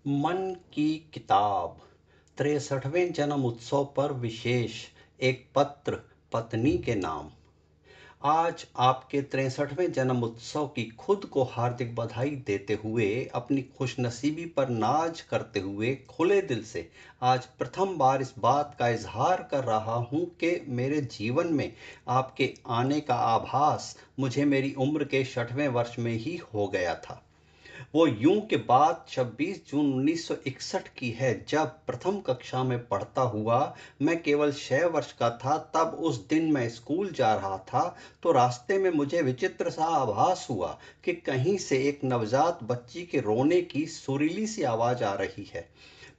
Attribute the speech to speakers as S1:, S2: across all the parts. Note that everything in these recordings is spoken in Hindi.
S1: मन की किताब 63वें जन्म उत्सव पर विशेष एक पत्र पत्नी के नाम। आज आपके 63वें जन्म उत्सव की खुद को हार्दिक बधाई देते हुए, अपनी खुशनसीबी पर नाज करते हुए खुले दिल से आज प्रथम बार इस बात का इजहार कर रहा हूं कि मेरे जीवन में आपके आने का आभास मुझे मेरी उम्र के 60वें वर्ष में ही हो गया था। वो यूं के बात 26 जून 1961 की है, जब प्रथम कक्षा में पढ़ता हुआ मैं केवल 6 वर्ष का था। तब उस दिन मैं स्कूल जा रहा था, तो रास्ते में मुझे विचित्र सा आभास हुआ कि कहीं से एक नवजात बच्ची के रोने की सुरीली सी आवाज आ रही है।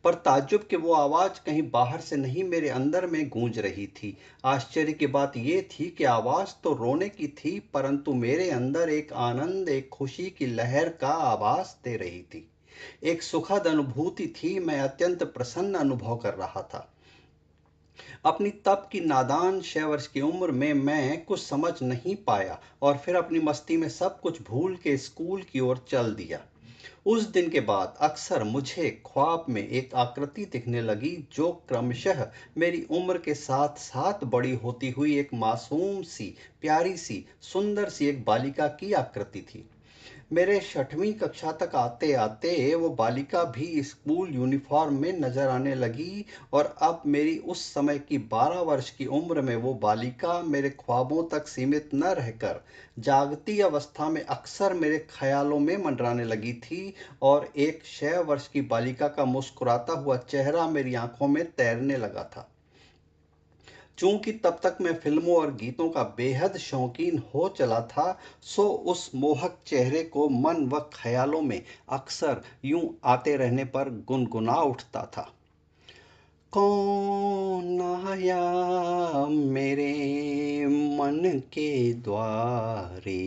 S1: पर ताज्जुब कि वो आवाज कहीं बाहर से नहीं, मेरे अंदर में गूंज रही थी। आश्चर्य की बात ये थी कि आवाज तो रोने की थी, परंतु मेरे अंदर एक आनंद, एक खुशी की लहर का आभास दे रही थी। एक सुखद अनुभूति थी। मैं अत्यंत प्रसन्न अनुभव कर रहा था। अपनी तब की नादान 6 वर्ष की उम्र में मैं कुछ समझ नहीं पाया, और फिर अपनी मस्ती में सब कुछ भूल के स्कूल की ओर चल दिया। उस दिन के बाद अक्सर मुझे ख्वाब में एक आकृति दिखने लगी, जो क्रमशः मेरी उम्र के साथ साथ बड़ी होती हुई एक मासूम सी, प्यारी सी, सुंदर सी एक बालिका की आकृति थी। मेरे 6वीं कक्षा तक आते आते वो बालिका भी स्कूल यूनिफॉर्म में नजर आने लगी, और अब मेरी उस समय की 12 वर्ष की उम्र में वो बालिका मेरे ख्वाबों तक सीमित न रहकर जागती अवस्था में अक्सर मेरे ख्यालों में मंडराने लगी थी, और एक 6 वर्ष की बालिका का मुस्कुराता हुआ चेहरा मेरी आंखों में तैरने लगा था। चूंकि तब तक मैं फिल्मों और गीतों का बेहद शौकीन हो चला था, सो उस मोहक चेहरे को मन व ख्यालों में अक्सर यूं आते रहने पर गुनगुना उठता था। कौन आया मेरे मन के द्वारे,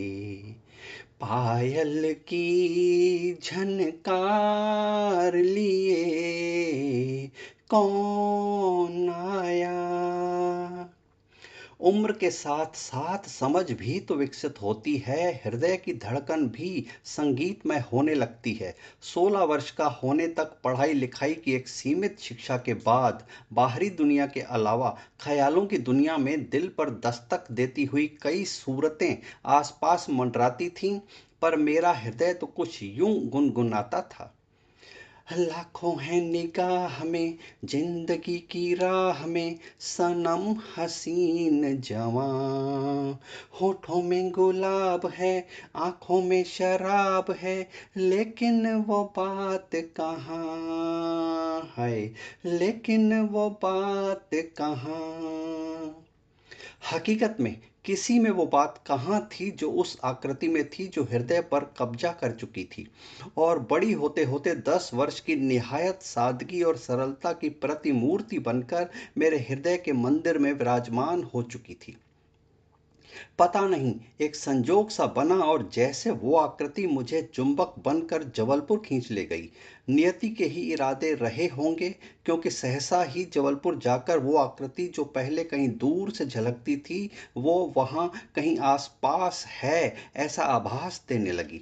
S1: पायल की झनकार लिए, कौन आया। उम्र के साथ साथ समझ भी तो विकसित होती है, हृदय की धड़कन भी संगीतमय होने लगती है। 16 वर्ष का होने तक पढ़ाई लिखाई की एक सीमित शिक्षा के बाद बाहरी दुनिया के अलावा ख्यालों की दुनिया में दिल पर दस्तक देती हुई कई सूरतें आसपास मंडराती थीं, पर मेरा हृदय तो कुछ यूं गुनगुनाता था। लाखों हैं निगाह में, जिंदगी की राह में, सनम हसीन जवां। होठों में गुलाब है, आंखों में शराब है, लेकिन वो बात कहाँ है, लेकिन वो बात कहाँ। हकीकत में किसी में वो बात कहाँ थी जो उस आकृति में थी, जो हृदय पर कब्जा कर चुकी थी, और बड़ी होते होते 10 वर्ष की निहायत सादगी और सरलता की प्रतिमूर्ति बनकर मेरे हृदय के मंदिर में विराजमान हो चुकी थी। पता नहीं एक संजोग सा बना, और जैसे वो आकृति मुझे चुंबक बनकर जबलपुर खींच ले गई। नियति के ही इरादे रहे होंगे, क्योंकि सहसा ही जबलपुर जाकर वो आकृति जो पहले कहीं दूर से झलकती थी, वो वहां कहीं आसपास है ऐसा आभास देने लगी।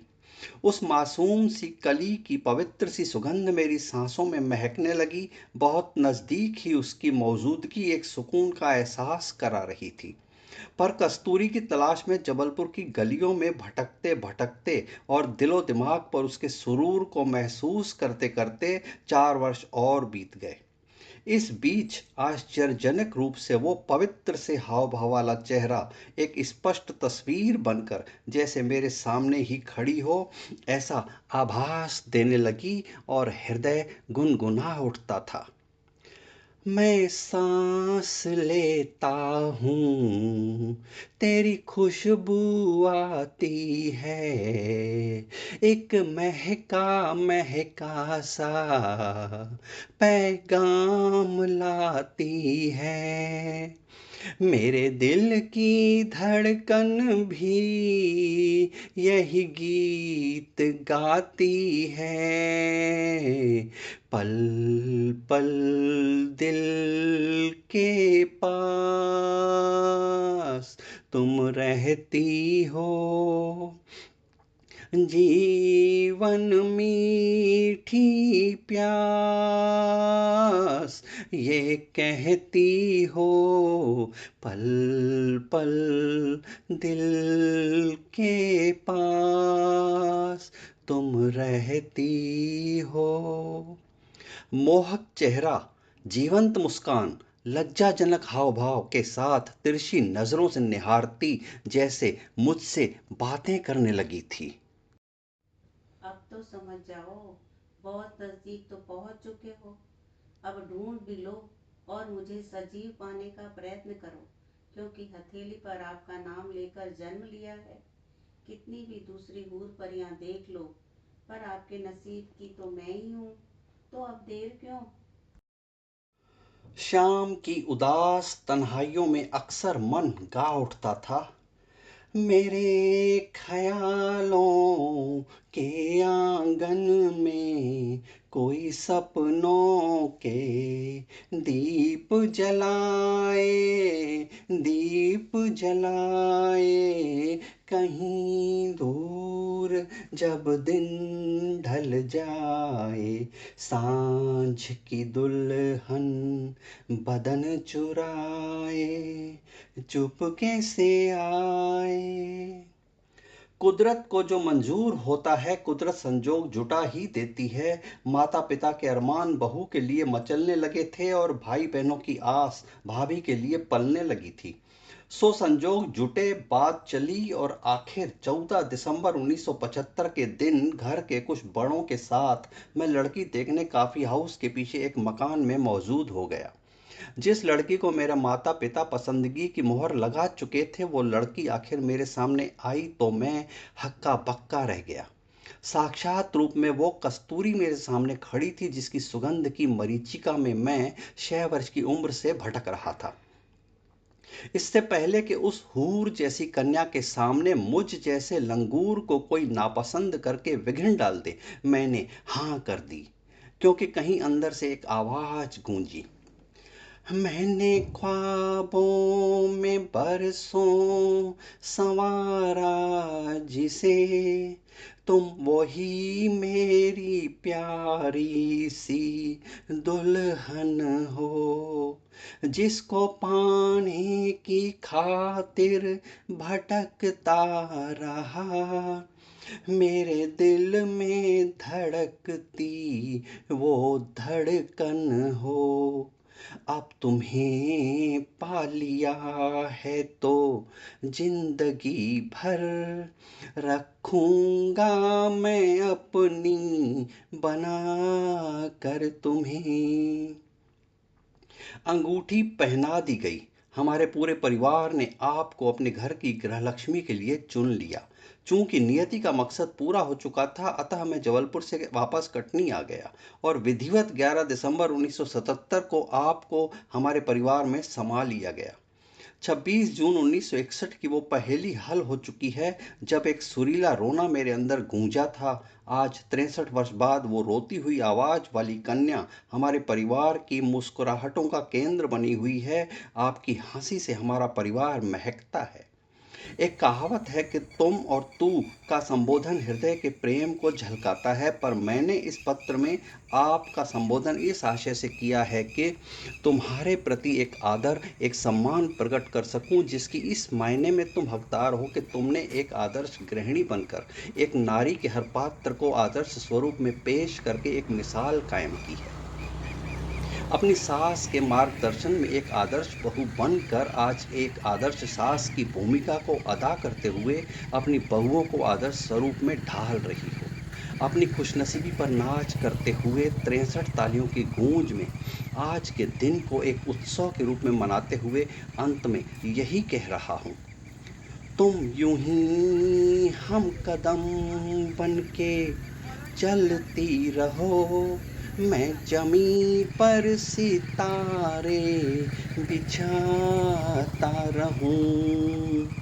S1: उस मासूम सी कली की पवित्र सी सुगंध मेरी सांसों में महकने लगी। बहुत नजदीक ही उसकी मौजूदगी एक सुकून का एहसास करा रही थी। पर कस्तूरी की तलाश में जबलपुर की गलियों में भटकते भटकते और दिलो दिमाग पर उसके सुरूर को महसूस करते करते 4 वर्ष और बीत गए। इस बीच आश्चर्यजनक रूप से वो पवित्र से हाव भाव वाला चेहरा एक स्पष्ट तस्वीर बनकर जैसे मेरे सामने ही खड़ी हो ऐसा आभास देने लगी, और हृदय गुनगुना उठता था। मैं सांस लेता हूँ, तेरी खुशबू आती है, एक महका महका सा पैगाम लाती है। मेरे दिल की धड़कन भी यही गीत गाती है। पल पल दिल के पास तुम रहती हो, जीवन मीठी प्यास ये कहती हो, पल पल दिल के पास तुम रहती हो। मोहक चेहरा, जीवंत मुस्कान, लज्जाजनक हाव भाव के साथ तिरछी नजरों से निहारती, जैसे मुझसे बातें करने लगी थी।
S2: अब तो समझ जाओ, बहुत नज़दीक तो पहुंच चुके हो। अब ढूंढ भी लो और मुझे सजीव पाने का प्रयत्न करो, क्योंकि हथेली पर आपका नाम लेकर जन्म लिया है। कितनी भी दूसरी हूर परियां देख लो, पर आपके नसीब की तो मैं ही हूँ। तो अब देर क्यों?
S1: शाम की उदास तन्हाइयों में अक्सर मन गा उठता था, मेरे ख्यालों के आंगन में कोई सपनों के दीप जलाए, दीप जलाए, कहीं दूर जब दिन ढल जाए, सांझ की दुल्हन बदन चुराए, चुपके से आए। कुदरत को जो मंजूर होता है, कुदरत संजोग जुटा ही देती है। माता पिता के अरमान बहू के लिए मचलने लगे थे और भाई बहनों की आस भाभी के लिए पलने लगी थी। सो संजोग जुटे, बात चली और आखिर 14 दिसंबर 1975 के दिन घर के कुछ बड़ों के साथ मैं लड़की देखने काफी हाउस के पीछे एक मकान में मौजूद हो गया। जिस लड़की को मेरे माता पिता पसंदगी की मुहर लगा चुके थे, वो लड़की आखिर मेरे सामने आई तो मैं हक्का बक्का रह गया। साक्षात रूप में वो कस्तूरी मेरे सामने खड़ी थी, जिसकी सुगंध की मरीचिका में मैं 6 वर्ष की उम्र से भटक रहा था। इससे पहले कि उस हूर जैसी कन्या के सामने मुझ जैसे लंगूर को कोई नापसंद करके विघ्न डाल दे, मैंने हाँ कर दी, क्योंकि कहीं अंदर से एक आवाज गूंजी, मैंने ख्वाबों में बरसों संवारा जिसे, तुम वही मेरी प्यारी सी दुल्हन हो, जिसको पाने की खातिर भटकता रहा, मेरे दिल में धड़कती वो धड़कन हो। अब तुम्हें पा लिया है तो जिंदगी भर रखूंगा मैं अपनी बना कर तुम्हें। अंगूठी पहना दी गई। हमारे पूरे परिवार ने आपको अपने घर की गृहलक्ष्मी के लिए चुन लिया। चूंकि नियति का मकसद पूरा हो चुका था, अतः मैं जबलपुर से वापस कटनी आ गया और विधिवत 11 दिसंबर 1977 को आपको हमारे परिवार में समा लिया गया। 26 जून 1961 की वो पहेली हल हो चुकी है, जब एक सुरीला रोना मेरे अंदर गूंजा था। आज 63 वर्ष बाद वो रोती हुई आवाज वाली कन्या हमारे परिवार की मुस्कुराहटों का केंद्र बनी हुई है। आपकी हंसी से हमारा परिवार महकता है। एक कहावत है कि तुम और तू का संबोधन हृदय के प्रेम को झलकाता है, पर मैंने इस पत्र में आपका संबोधन इस आशय से किया है कि तुम्हारे प्रति एक आदर, एक सम्मान प्रकट कर सकूं, जिसकी इस मायने में तुम हकदार हो कि तुमने एक आदर्श गृहिणी बनकर एक नारी के हर पात्र को आदर्श स्वरूप में पेश करके एक मिसाल कायम की है। अपनी सास के मार्गदर्शन में एक आदर्श बहू बनकर आज एक आदर्श सास की भूमिका को अदा करते हुए अपनी बहुओं को आदर्श स्वरूप में ढाल रही हो। अपनी खुशनसीबी पर नाच करते हुए 63 तालियों की गूंज में आज के दिन को एक उत्सव के रूप में मनाते हुए अंत में यही कह रहा हूँ, तुम यूं ही हम कदम बन के चलती रहो, मैं जमी पर सितारे बिछाता रहूं।